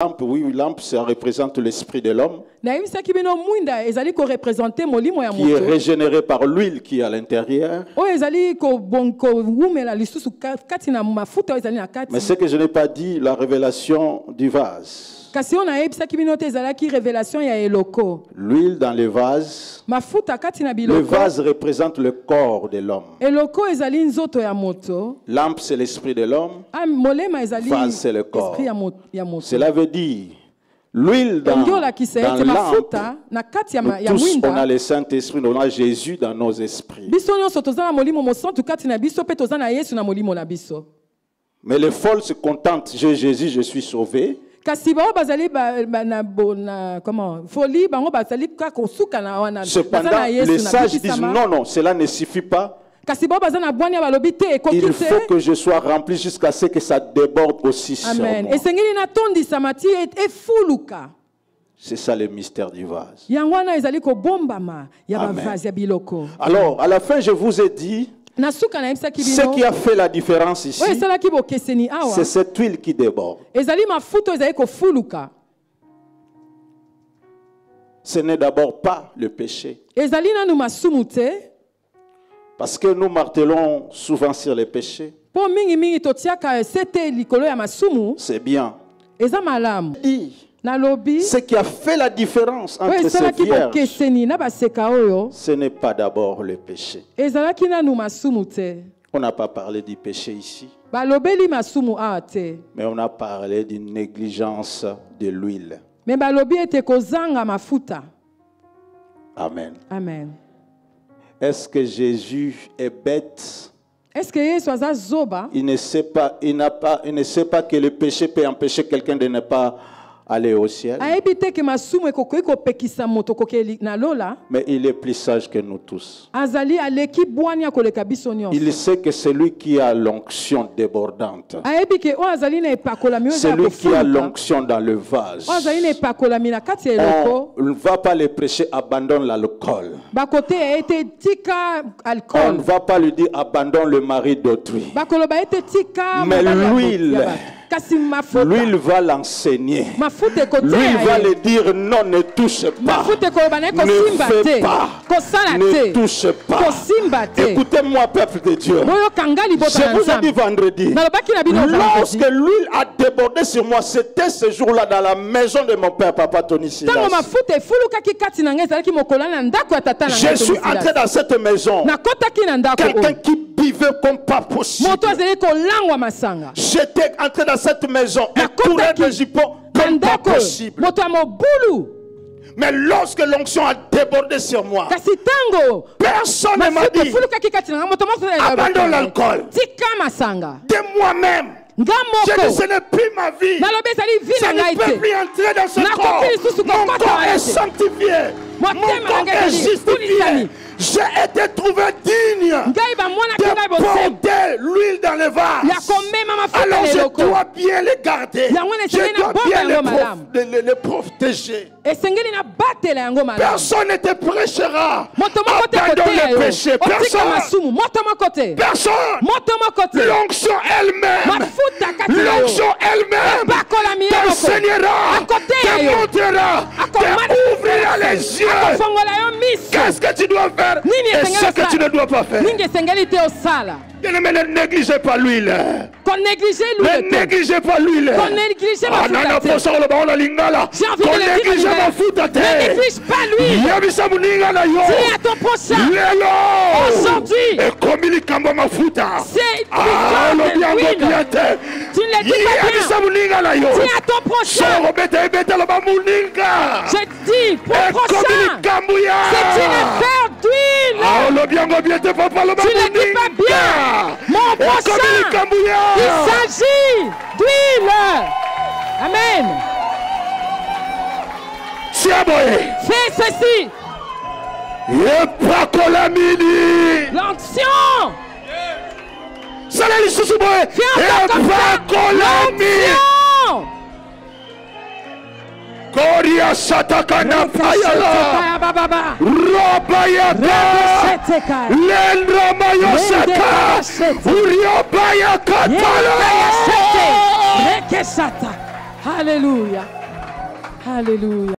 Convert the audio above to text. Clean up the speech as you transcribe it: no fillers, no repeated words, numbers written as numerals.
lampe, oui, lampe, ça représente l'esprit de l'homme qui est régénéré par l'huile qui est à l'intérieur. Mais ce que je n'ai pas dit, la révélation du vase. L'huile dans le vase. Le vase représente le corps de l'homme. Lampe, c'est l'esprit de l'homme. Vase, c'est le corps. Cela veut dire, l'huile dans lampe. Tous, on a le Saint-Esprit, on a Jésus dans nos esprits. Mais les folles se contentent. J'ai Jésus, je suis sauvé. Cependant, les sages disent non, non, cela ne suffit pas. Il faut que je sois rempli jusqu'à ce que ça déborde aussi sur moi. C'est ça le mystère du vase. Amen. Alors, à la fin, je vous ai dit, ce qui a fait la différence ici, c'est cette huile qui déborde. Ce n'est d'abord pas le péché. Parce que nous martelons souvent sur les péchés. C'est bien. Ce qui a fait la différence entre ces vierges, ce n'est pas d'abord le péché. On n'a pas parlé du péché ici, mais on a parlé d'une négligence de l'huile. Amen. Amen. Est-ce que Jésus est bête? Il ne sait pas que le péché peut empêcher quelqu'un de ne pas aller au ciel. Mais il est plus sage que nous tous. Il sait que celui qui a l'onction débordante, celui qui a l'onction dans le vase, on ne va pas le prêcher abandonne l'alcool. On ne va pas lui dire abandonne le mari d'autrui. Mais l'huile, l'huile va l'enseigner. L'huile va lui dire non, ne touche pas. Ne fais pas. Ne touche pas. Écoutez-moi, peuple de Dieu. Je vous ai dit vendredi, lorsque l'huile a débordé sur moi, c'était ce jour-là dans la maison de mon père, Papa Tony Silas. Je suis entré dans cette maison. Quelqu'un qui buvait comme pas possible. J'étais entré dans cette maison et courais des jupons comme pas possible. Mais lorsque l'onction a débordé sur moi, personne ne m'a dit abandonne l'alcool. De moi-même, je ne sais plus ma vie. Je ne peux plus entrer dans ce corps. Mon corps est sanctifié. Mon corps est justifié. J'ai été trouvé digne de porter l'huile dans le vase. Alors je dois bien les garder. Je dois bien les protéger. Personne ne te prêchera. Abandonne le péché. Personne. L'onction elle-même. L'onction elle-même t'enseignera, te montrera, t'ouvrira les yeux. Qu'est-ce que tu dois faire et ce que tu ne dois pas faire. Bien-aimé, ne négligez pas l'huile. Ne négligez pas l'huile. Ne néglige pas l'huile. Dis à ton prochain. Aujourd'hui. Tu ne l'as dit pas bien. Dis à ton prochain. Je dis pour prochain. C'est une affaire d'huile. Tu ne dis pas bien. Mon prochain, il s'agit d'huile. Amen. Fais ceci. L'onction. Fais encore comme ça. L'onction. Koria satakana payala Robayaka Lendra mayosaka Uriobaya katala Rekesata Alléluia. Alléluia.